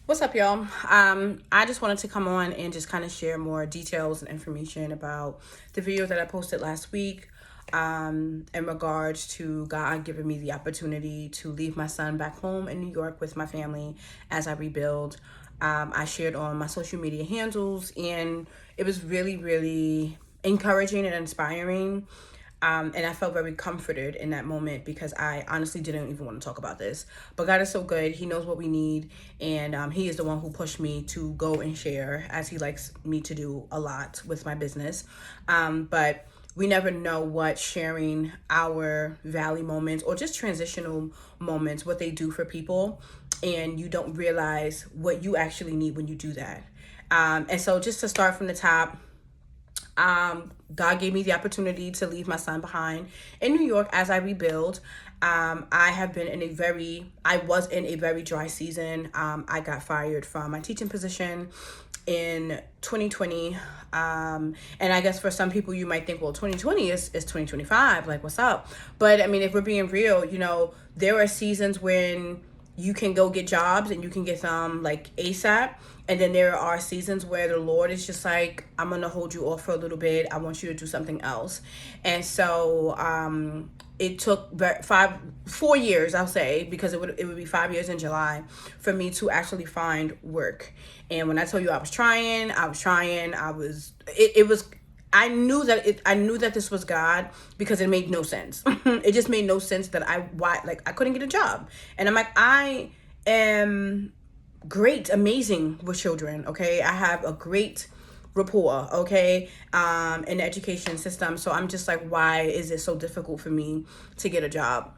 What's up, y'all? I just wanted to come on and just kind of share more details and information about the video that I posted last week in regards to God giving me the opportunity to leave my son back home in New York with my family as I rebuild. I shared on my social media handles, and it was really, really encouraging and inspiring. And I felt very comforted in that moment because I honestly didn't even want to talk about this. But God is so good. He knows what we need. And He is the one who pushed me to go and share, as He likes me to do a lot with my business. But we never know what sharing our valley moments or just transitional moments, what they do for people. And you don't realize what you actually need when you do that. And so just to start from the top, God gave me the opportunity to leave my son behind in New York as I rebuild. I was in a very dry season. I got fired from my teaching position in 2020. And I guess for some people, you might think, well, 2020 is 2025. Like, what's up? But I mean, if we're being real, there are seasons when you can go get jobs and you can get them like ASAP. And then there are seasons where the Lord is just like, I'm going to hold you off for a little bit. I want you to do something else. And so it took 4 years, I'll say, because it would be 5 years in July for me to actually find work. And when I tell you I was trying, I knew that this was God because it made no sense. It just made no sense that I couldn't get a job. And I'm like, I am great, amazing with children. Okay. I have a great rapport. Okay. In the education system. So I'm just like, why is it so difficult for me to get a job?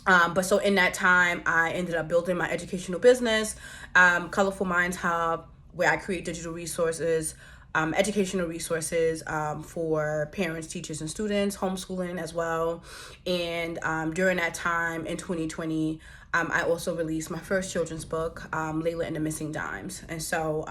But so in that time, I ended up building my educational business, Colorful Minds Hub, where I create digital resources, educational resources for parents, teachers, and students, homeschooling as well. And during that time in 2020, I also released my first children's book, Layla and the Missing Dimes. And so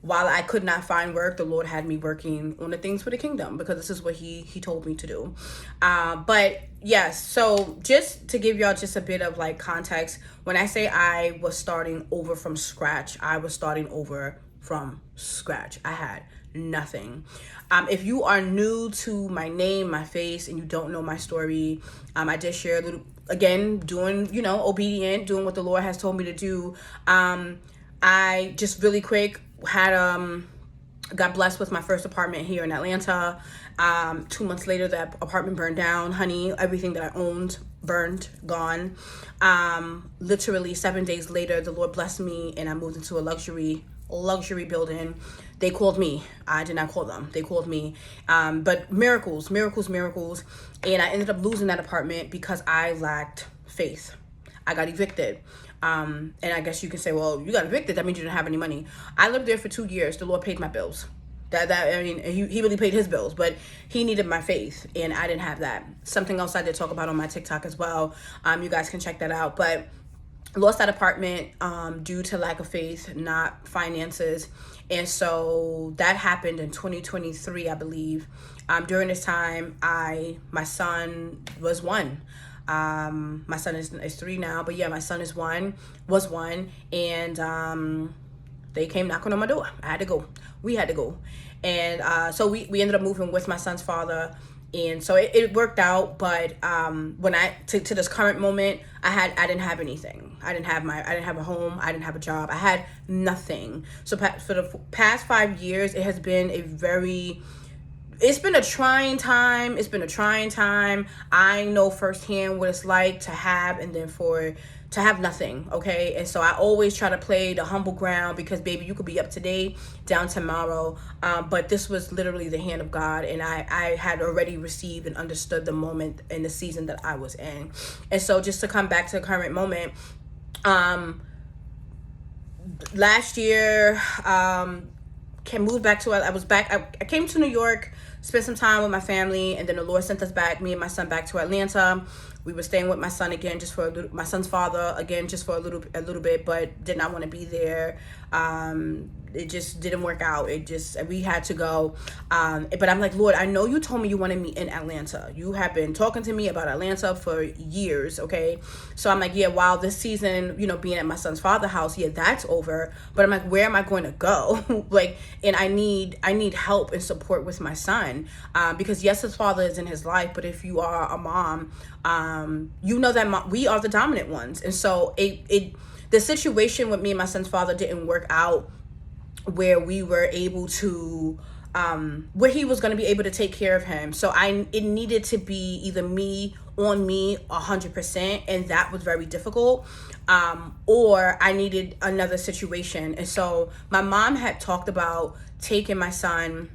while I could not find work, the Lord had me working on the things for the kingdom because this is what he told me to do. But yes, so just to give y'all just a bit of like context, when I say I was starting over from scratch, I was starting over from scratch. I had nothing. If you are new to my name, my face, and you don't know my story, I just share a little, again, doing, obedient, doing what the Lord has told me to do. I just really quick got blessed with my first apartment here in Atlanta. 2 months later, that apartment burned down. Honey, everything that I owned burned, gone. Literally 7 days later, the Lord blessed me and I moved into a luxury building. They called me. I did not call them. They called me. But miracles. And I ended up losing that apartment because I lacked faith. I got evicted. And I guess you can say, well, you got evicted. That means you didn't have any money. I lived there for 2 years. The Lord paid my bills. He really paid his bills, but he needed my faith, and I didn't have that. Something else I did talk about on my TikTok as well. You guys can check that out. But lost that apartment due to lack of faith, not finances. And so that happened in 2023, I believe. During this time, my son was one. My son is 3 now, but yeah, my son was one, and they came knocking on my door. I had to go. We had to go. And so we ended up moving with my son's father. And so it worked out. But when to this current moment, I didn't have anything. I didn't have a home. I didn't have a job. I had nothing. So for the past 5 years, it's been a trying time. I know firsthand what it's like to have and then to have nothing, okay? And so I always try to play the humble ground because, baby, you could be up today, down tomorrow. But this was literally the hand of God, and I had already received and understood the moment and the season that I was in. And so just to come back to the current moment, last year, I came to New York, spent some time with my family, and then the Lord sent us back, me and my son, back to Atlanta. We were staying with my son again, my son's father again, just for a little bit, but did not want to be there. It just didn't work out. We had to go. But I'm like, Lord, I know you told me you wanted me in Atlanta. You have been talking to me about Atlanta for years, okay? So I'm like, yeah, while this season, being at my son's father's house, yeah, that's over. But I'm like, where am I going to go? Like, and I need help and support with my son, because yes, his father is in his life, but if you are a mom, that we are the dominant ones. And so the situation with me and my son's father didn't work out where we were able to where he was going to be able to take care of him. So it needed to be either me on me 100%, and that was very difficult, or I needed another situation. And so my mom had talked about taking my son,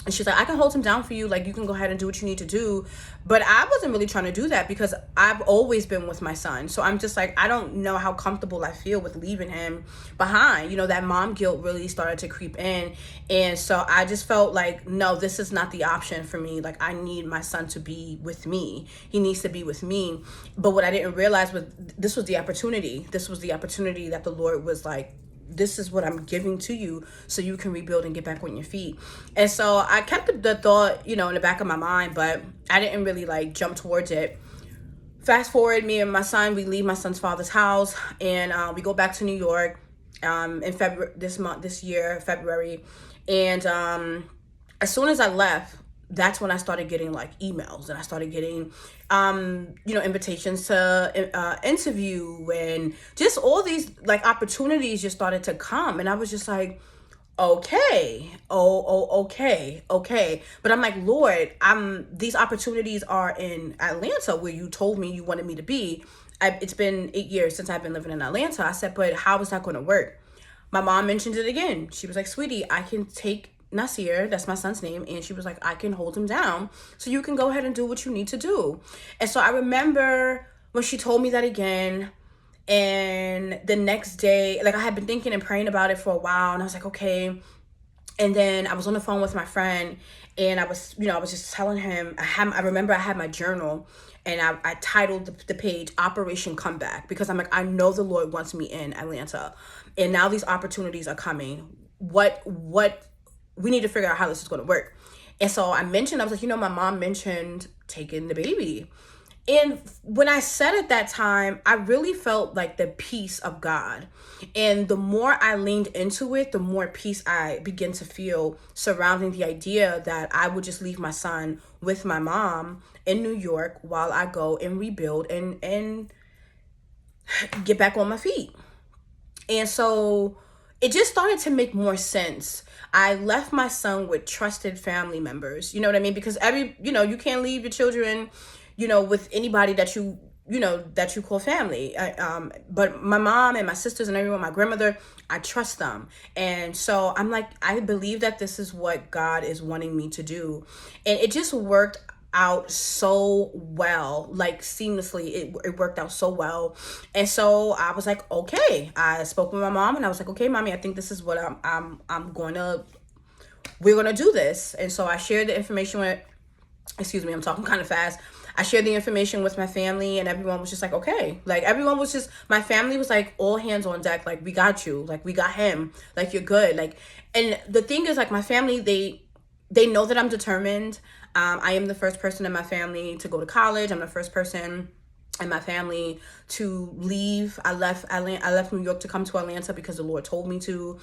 and she's like, I can hold him down for you. Like, you can go ahead and do what you need to do. But I wasn't really trying to do that because I've always been with my son. So I'm just like, I don't know how comfortable I feel with leaving him behind. That mom guilt really started to creep in. And so I just felt like, no, this is not the option for me. Like, I need my son to be with me. He needs to be with me. But what I didn't realize was this was the opportunity. This was the opportunity that the Lord was like, this is what I'm giving to you so you can rebuild and get back on your feet. And so I kept the thought, in the back of my mind, but I didn't really like jump towards it. Fast forward, me and my son, we leave my son's father's house, and we go back to New York in February, this year, February. And as soon as I left, that's when I started getting like emails, and I started getting invitations to interview, and just all these like opportunities just started to come. And I was just like, okay, okay. But I'm like, Lord, these opportunities are in Atlanta where you told me you wanted me to be. It's been 8 years since I've been living in Atlanta. I said, but how is that going to work? My mom mentioned it again. She was like, sweetie, I can take Nasir, that's my son's name, and she was like, I can hold him down so you can go ahead and do what you need to do. And so I remember when she told me that again, and the next day, like, I had been thinking and praying about it for a while, and I was like, okay. And then I was on the phone with my friend, and I was just telling him, I remember I had my journal, and I titled the page Operation Comeback, because I'm like, I know the Lord wants me in Atlanta, and now these opportunities are coming. What we need to figure out how this is going to work. And so I was like, my mom mentioned taking the baby. And when I said at that time, I really felt like the peace of God. And the more I leaned into it, the more peace I began to feel surrounding the idea that I would just leave my son with my mom in New York while I go and rebuild and get back on my feet. And so it just started to make more sense. I left my son with trusted family members, you know what I mean? Because you can't leave your children, with anybody that you call family. But my mom and my sisters and everyone, my grandmother, I trust them. And so I'm like, I believe that this is what God is wanting me to do. And it just worked out so well, like seamlessly. It worked out so well. And so I was like, okay. I spoke with my mom, and I was like, okay, mommy, I think this is what we're gonna do this. And so I shared the information with, excuse me, I'm talking kind of fast. I shared the information with my family, and everyone was just like, okay. Like, my family was like, all hands on deck. Like, we got you. Like, we got him. Like, you're good. Like, and the thing is, like, my family, they know that I'm determined. I am the first person in my family to go to college. I'm the first person in my family to leave. I left New York to come to Atlanta because the Lord told me to.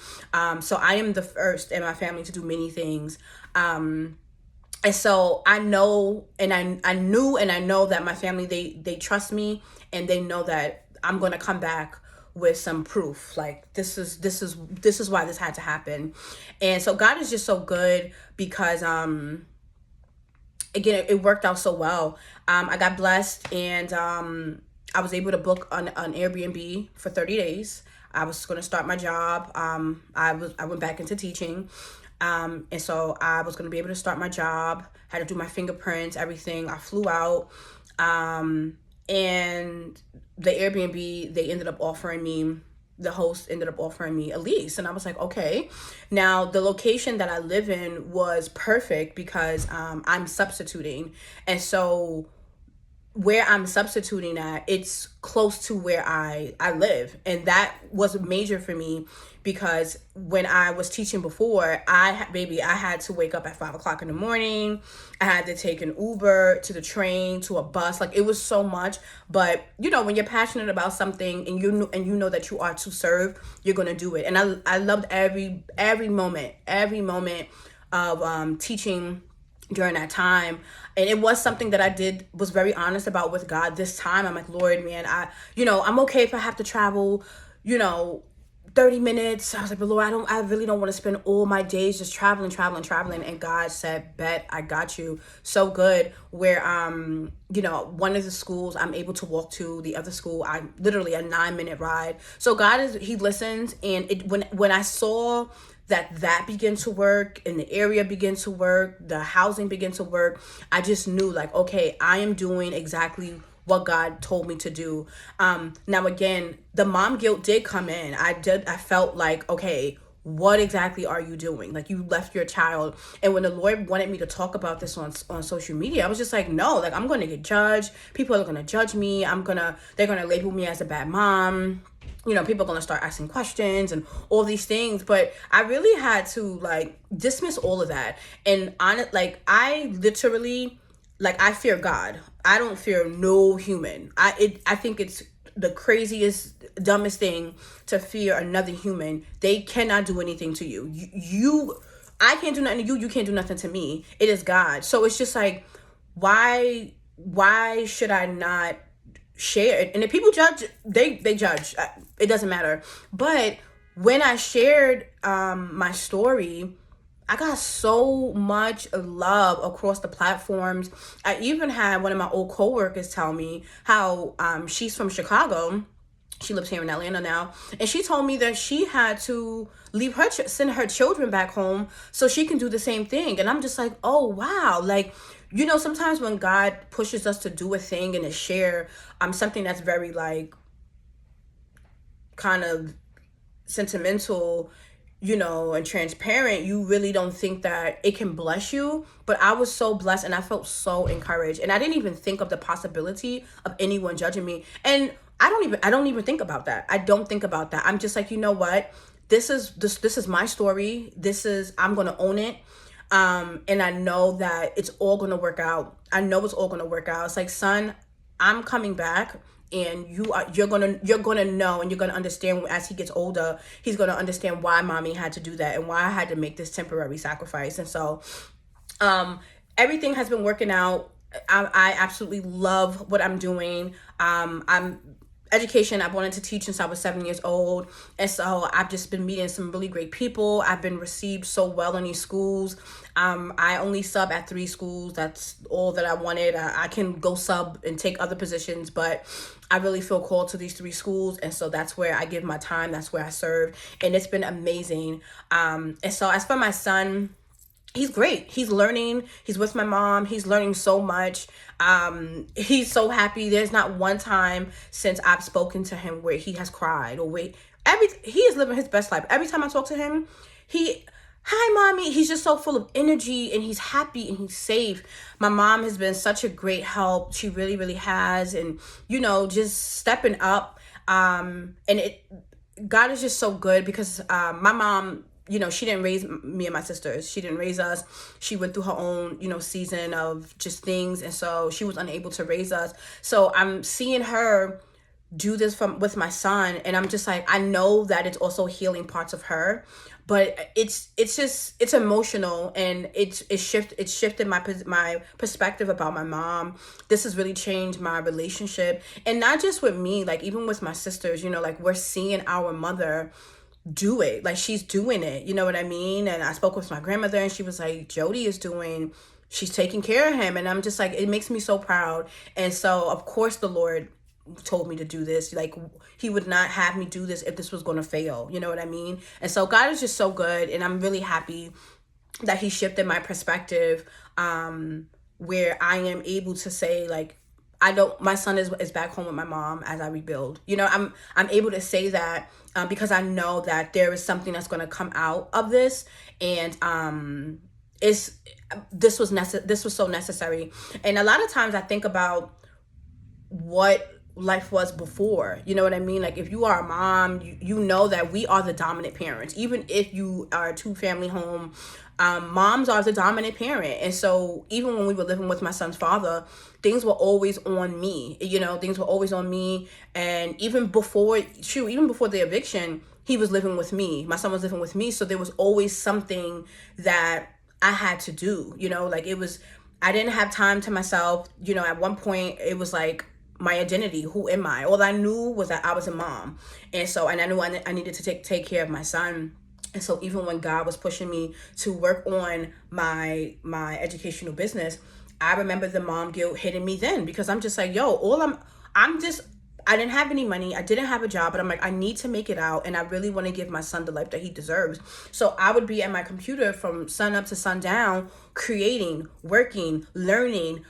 So I am the first in my family to do many things. And so I know, and I knew, and I know that my family, they trust me, and they know that I'm going to come back with some proof. Like, this is why this had to happen. And so God is just so good because, again, it worked out so well. I got blessed, and I was able to book an Airbnb for 30 days. I was going to start my job. I went back into teaching. And so I was going to be able to start my job, had to do my fingerprints, everything. I flew out. And the Airbnb, the host ended up offering me a lease. And I was like, okay. Now, the location that I live in was perfect because I'm substituting. And so where I'm substituting at, it's close to where I live. And that was major for me because when I was teaching before, I had to wake up at 5 o'clock in the morning. I had to take an Uber to the train to a bus. Like, it was so much. But you know, when you're passionate about something and you know that you are to serve, you're gonna do it. And I loved every moment of teaching during that time. And it was something that was very honest about with God this time. I'm like, Lord, man, I'm okay if I have to travel, 30 minutes. I was like, but Lord, I really don't want to spend all my days just traveling. And God said, bet, I got you. So good. Where, one of the schools I'm able to walk to, the other school, I literally a 9-minute ride. So He listens. And when I saw that began to work and the area began to work, the housing began to work, I just knew, like, okay, I am doing exactly what God told me to do. Now again, the mom guilt did come in. I felt like, okay, what exactly are you doing? Like, you left your child. And when the Lord wanted me to talk about this on social media, I was just like, no, like, I'm going to get judged. People are going to judge me. They're going to label me as a bad mom. People are going to start asking questions and all these things. But I really had to, like, dismiss all of that. And I literally, like, I fear God. I don't fear no human. I think it's the craziest, dumbest thing to fear another human. They cannot do anything to you. I can't do nothing to you. You can't do nothing to me. It is God. So it's just like, why should I not share it? And if people judge, they judge. It doesn't matter. But when I shared my story, I got so much love across the platforms. I even had one of my old coworkers tell me how she's from Chicago. She lives here in Atlanta now. And she told me that she had to send her children back home so she can do the same thing. And I'm just like, oh, wow. Like, sometimes when God pushes us to do a thing and to share something that's very, like, kind of sentimental, and transparent, you really don't think that it can bless you. But I was so blessed and I felt so encouraged. And I didn't even think of the possibility of anyone judging me. And I don't even think about that. I don't think about that. I'm just like, you know what? This is my story. I'm going to own it. And I know that it's all going to work out. I know it's all going to work out. It's like, son, I'm coming back. And you're gonna know, and you're gonna understand as he gets older. He's gonna understand why mommy had to do that and why I had to make this temporary sacrifice. And so, everything has been working out. I absolutely love what I'm doing. Education, I wanted to teach since I was 7 years old. And so I've just been meeting some really great people. I've been received so well in these schools. I only sub at 3 schools. That's all that I wanted. I can go sub and take other positions, but I really feel called to these 3 schools. And so that's where I give my time. That's where I serve. And it's been amazing. And so as for my son, he's great. He's learning. He's with my mom. He's learning so much. He's so happy. There's not one time since I've spoken to him where he has cried or he is living his best life. Every time I talk to him, hi mommy. He's just so full of energy and he's happy and he's safe. My mom has been such a great help. She really, really has. And, just stepping up. And God is just so good because, my mom, she didn't raise me and my sisters. She didn't raise us. She went through her own, season of just things. And so she was unable to raise us. So I'm seeing her do this with my son. And I'm just like, I know that it's also healing parts of her. But it's emotional, and it's shifted my perspective about my mom. This has really changed my relationship. And not just with me, like even with my sisters, like we're seeing our mother do it. Like she's doing it, you know what I mean? And I spoke with my grandmother and she was like, she's taking care of him. And I'm just like, it makes me so proud. And so of course the Lord told me to do this. Like he would not have me do this if this was going to fail, you know what I mean? And so God is just so good, and I'm really happy that he shifted my perspective, where I am able to say, like, my son is back home with my mom as I rebuild. I'm able to say that because I know that there is something that's going to come out of this, and this was so necessary. And a lot of times I think about what life was before. You know what I mean? Like, if you are a mom, you know that we are the dominant parents. Even if you are a two family home, moms are the dominant parent. And so even when we were living with my son's father, things were always on me. You know, things were always on me. And even before the eviction, he was living with me. My son was living with me. So there was always something that I had to do. You know, like, I didn't have time to myself. You know, at one point it was like, my identity, who am I? All I knew was that I was a mom. And so, and I knew I needed to take care of my son. And so even when God was pushing me to work on my educational business, I remember the mom guilt hitting me then, because I'm just like, yo, I didn't have any money. I didn't have a job, but I'm like, I need to make it out. And I really want to give my son the life that he deserves. So I would be at my computer from sun up to sundown, creating, working, learning,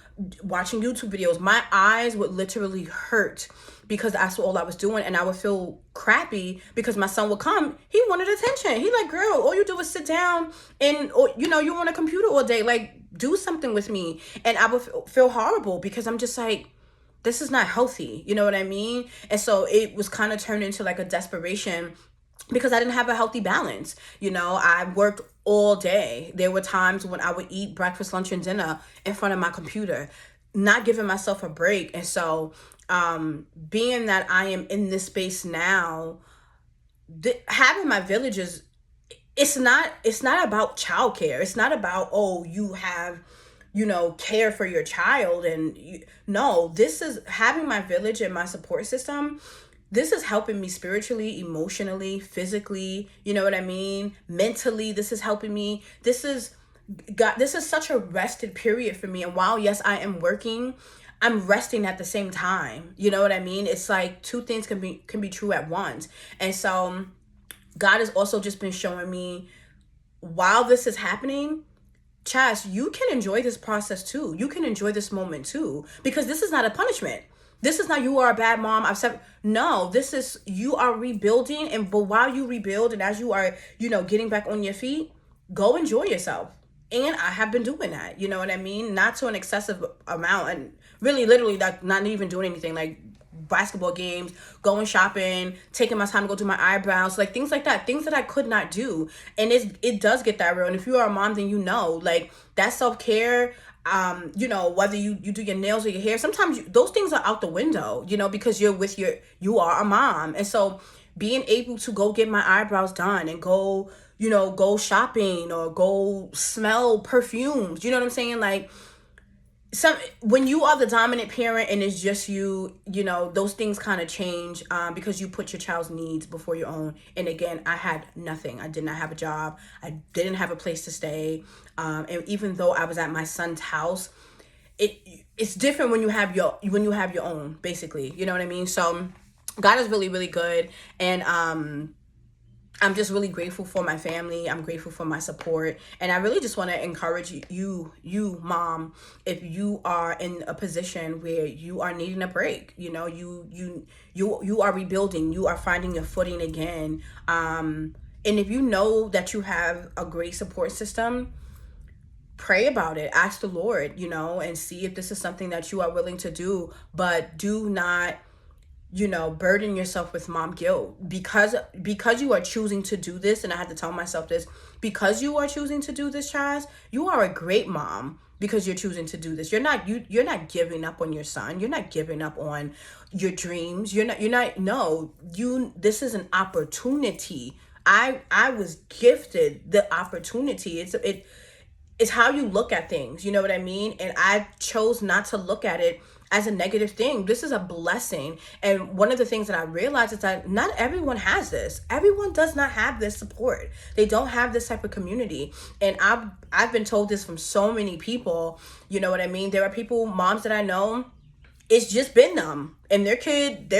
watching YouTube videos. My eyes would literally hurt because that's all I was doing. And I would feel crappy because my son would come. He wanted attention. He like, girl, all you do is sit down and, or, you know, you're on a computer all day. Like, do something with me. And I would feel horrible because I'm just like, this is not healthy. You know what I mean? And so it was kind of turned into like a desperation because I didn't have a healthy balance. You know, I worked all day. There were times when I would eat breakfast, lunch, and dinner in front of my computer, not giving myself a break. And so, being that I am in this space now, having my villages, it's not about childcare. It's not about, oh, you have, you know, care for your child. And no, this is having my village and my support system. This is helping me spiritually, emotionally, physically, you know what I mean? Mentally, this is helping me. This is such a rested period for me. And while, yes, I am working, I'm resting at the same time. You know what I mean? It's like two things can be true at once. And so God has also just been showing me, while this is happening, Chas, you can enjoy this process too. You can enjoy this moment too, because this is not a punishment. This is not, you are a bad mom. No, this is, you are rebuilding. But while you rebuild and as you are, you know, getting back on your feet, go enjoy yourself. And I have been doing that. You know what I mean? Not to an excessive amount, and really literally not even doing anything, like basketball games, going shopping, taking my time to go do my eyebrows, like things like that, things that I could not do. And it does get that real. And if you are a mom, then you know, like, that self-care, you know, whether you do your nails or your hair, sometimes those things are out the window, you know, because you are a mom. And so being able to go get my eyebrows done and go, you know, go shopping or go smell perfumes, you know what I'm saying? Like, when you are the dominant parent and it's just you know, those things kind of change, because you put your child's needs before your own. And again, I had nothing. I did not have a job. I didn't have a place to stay. And even though I was at my son's house, it's different when you have your own, basically. You know what I mean? So God is really, really good. And I'm just really grateful for my family. I'm grateful for my support. And I really just want to encourage you, mom, if you are in a position where you are needing a break, you know, you are rebuilding, you are finding your footing again. And if you know that you have a great support system, pray about it, ask the Lord, you know, and see if this is something that you are willing to do. But do not, you know, burden yourself with mom guilt because you are choosing to do this. And I had to tell myself this, because you are choosing to do this, Chaz, you are a great mom because you're choosing to do this. You're not giving up on your son. You're not giving up on your dreams. This is an opportunity. I was gifted the opportunity. It's how you look at things. You know what I mean? And I chose not to look at it as a negative thing. This is a blessing. And one of the things that I realized is that not everyone has this. Everyone does not have this support. They don't have this type of community. And I've been told this from so many people. You know what I mean? There are moms that I know, it's just been them and their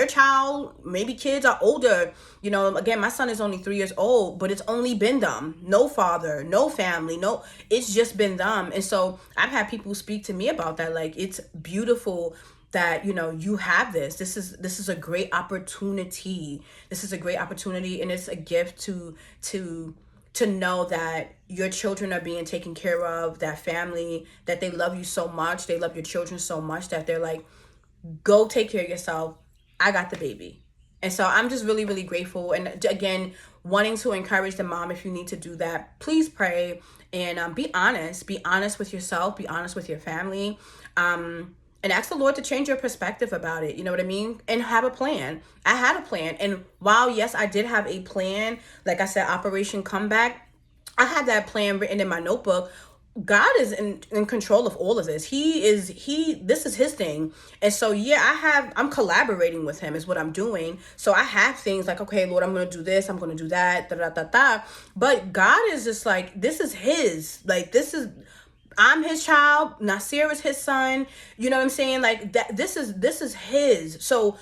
child, maybe kids are older. You know, again, my son is only 3 years old, but it's only been them. No father, no family, it's just been them. And so I've had people speak to me about that. Like, it's beautiful that, you know, you have this. This is a great opportunity. This is a great opportunity. And it's a gift to know that your children are being taken care of, that family, that they love you so much. They love your children so much that they're like, Go take care of yourself. I got the baby. And so I'm just really, really grateful. And again, wanting to encourage the mom, if you need to do that, please pray and be honest. Be honest with yourself. Be honest with your family. And ask the Lord to change your perspective about it. You know what I mean? And have a plan. I had a plan. And while, yes, I did have a plan, like I said, Operation Comeback, I had that plan written in my notebook. God is in control of all of this. This is his thing. And so, yeah, I'm collaborating with him is what I'm doing. So I have things like, okay, Lord, I'm going to do this. I'm going to do that. Da, da, da, da. But God is just like, this is his, like, I'm his child. Nasir is his son. You know what I'm saying? Like that, this is his. So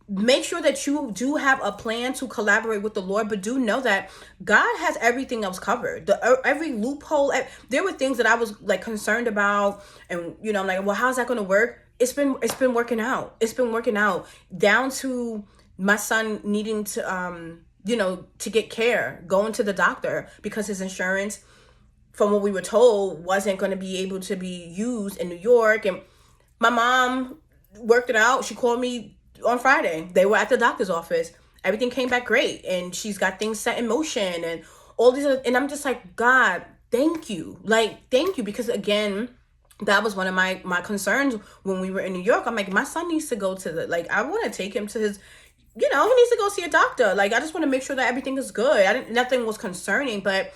make sure that you do have a plan to collaborate with the Lord, but do know that God has everything else covered. Every loophole. There were things that I was like concerned about, and I'm like, well, how's that going to work? It's been working out. It's been working out down to my son needing to to get care, going to the doctor because his insurance, from what we were told, wasn't going to be able to be used in New York. And my mom worked it out. She called me on Friday. They were at the doctor's office. Everything came back great. And she's got things set in motion and all these other, and I'm just like, God, thank you. Like, thank you. Because again, that was one of my concerns when we were in New York. I'm like, my son needs to go to I want to take him to his, he needs to go see a doctor. Like, I just want to make sure that everything is good. Nothing was concerning, but,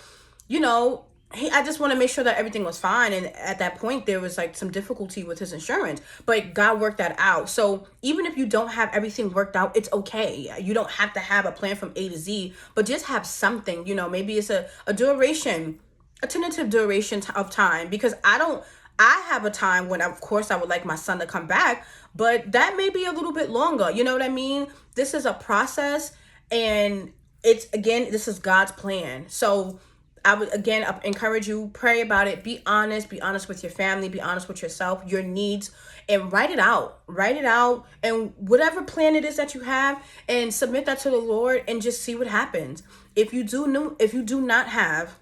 I just want to make sure that everything was fine. And at that point, there was like some difficulty with his insurance, but God worked that out. So even if you don't have everything worked out, it's okay. You don't have to have a plan from A to Z, but just have something, maybe it's a duration, a tentative duration of time, because I have a time when, of course, I would like my son to come back, but that may be a little bit longer. You know what I mean? This is a process, and this is God's plan. So I would, again, encourage you, pray about it, be honest with your family, be honest with yourself, your needs, and write it out, and whatever plan it is that you have, and submit that to the Lord, and just see what happens. If you do not have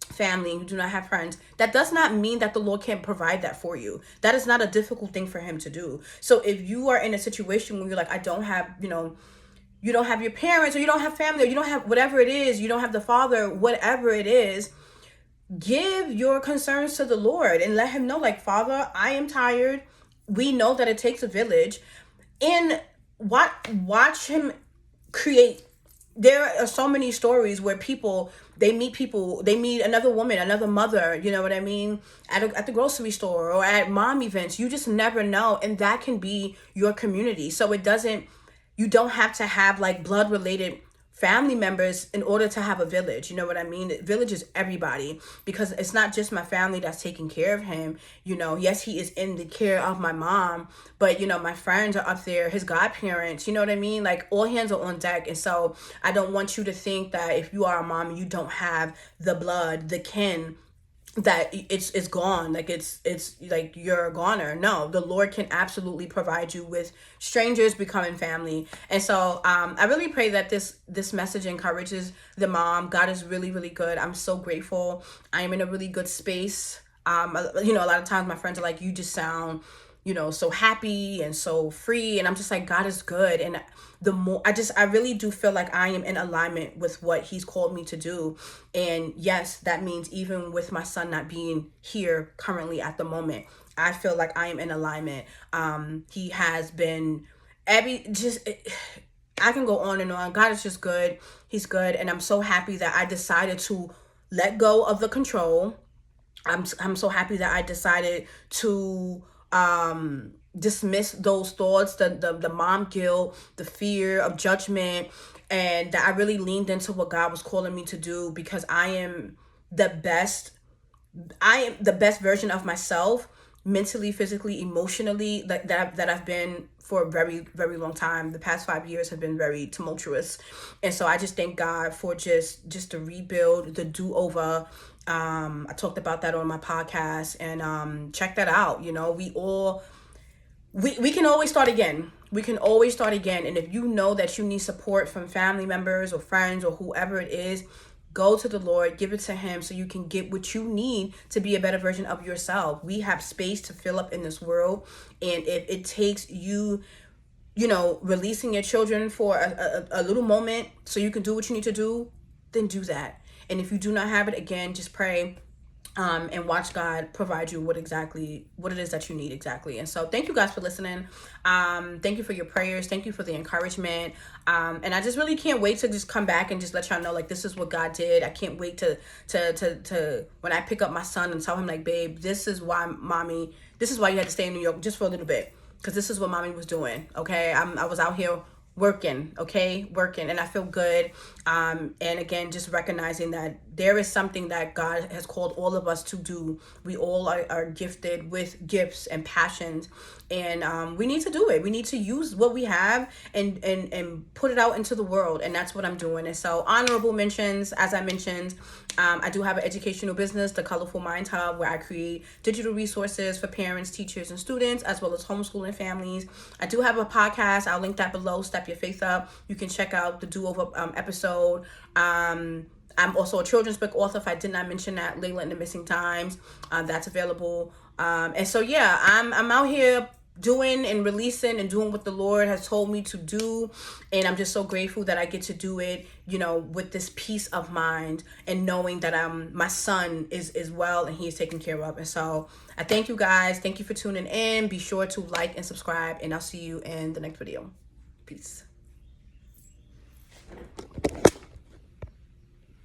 family, you do not have friends, that does not mean that the Lord can't provide that for you. That is not a difficult thing for him to do. So if you are in a situation where you're like, I don't have, you don't have your parents, or you don't have family, or you don't have whatever it is, you don't have the father, whatever it is, give your concerns to the Lord and let him know, like, Father, I am tired. We know that it takes a village. And watch him create. There are so many stories where they meet another woman, another mother, you know what I mean, at the grocery store or at mom events. You just never know. And that can be your community. So you don't have to have like blood related family members in order to have a village. You know what I mean? The village is everybody, because it's not just my family that's taking care of him. Yes, he is in the care of my mom, but my friends are up there, his godparents, you know what I mean? Like, all hands are on deck. And so I don't want you to think that if you are a mom and you don't have the blood, the kin, that it's gone, like it's like you're a goner. No, the Lord can absolutely provide you with strangers becoming family. And so I really pray that this message encourages the mom. God is really, really good. I'm so grateful. I am in a really good space. A lot of times my friends are like, you just sound so happy and so free, and I'm just like, God is good. And the more I really do feel like I am in alignment with what he's called me to do. And yes, that means even with my son not being here currently at the moment, I feel like I am in alignment. He has been I can go on and on. God is just good. He's good. And I'm so happy that I decided to let go of the control. I'm so happy that I decided to dismiss those thoughts, the mom guilt, the fear of judgment, and that I really leaned into what God was calling me to do, because I am the best version of myself, mentally, physically, emotionally, that I've been for a very, very long time. The past 5 years have been very tumultuous. And so I just thank God for just the rebuild, the do-over. I talked about that on my podcast, and check that out. We can always start again. We can always start again. And if you know that you need support from family members or friends or whoever it is, Go to the Lord, give it to him so you can get what you need to be a better version of yourself. We have space to fill up in this world. And if it takes you, releasing your children for a little moment so you can do what you need to do, then do that. And if you do not have it, again, just pray. And watch God provide you what it is that you need exactly. And so thank you guys for listening. Thank you for your prayers. Thank you for the encouragement. And I just really can't wait to just come back and just let y'all know, like, this is what God did. I can't wait to when I pick up my son and tell him, like, babe, this is why you had to stay in New York just for a little bit. Because this is what mommy was doing. Okay. I was out here working, and I feel good. And again, just recognizing that there is something that God has called all of us to do. We all are gifted with gifts and passions, and we need to do it. We need to use what we have and put it out into the world, and that's what I'm doing. And so, honorable mentions, as I mentioned, I do have an educational business, the Colorful Mind Hub, where I create digital resources for parents, teachers, and students, as well as homeschooling families. I do have a podcast. I'll link that below. Step Your Faith Up. You can check out the Do-Over episode. I'm also a children's book author, if I did not mention that, Layla and the Missing Times. That's available. And so, yeah, I'm out here doing and releasing and doing what the Lord has told me to do. And I'm just so grateful that I get to do it, with this peace of mind and knowing that my son is well and he is taken care of. And so I thank you guys. Thank you for tuning in. Be sure to like and subscribe, and I'll see you in the next video. Peace.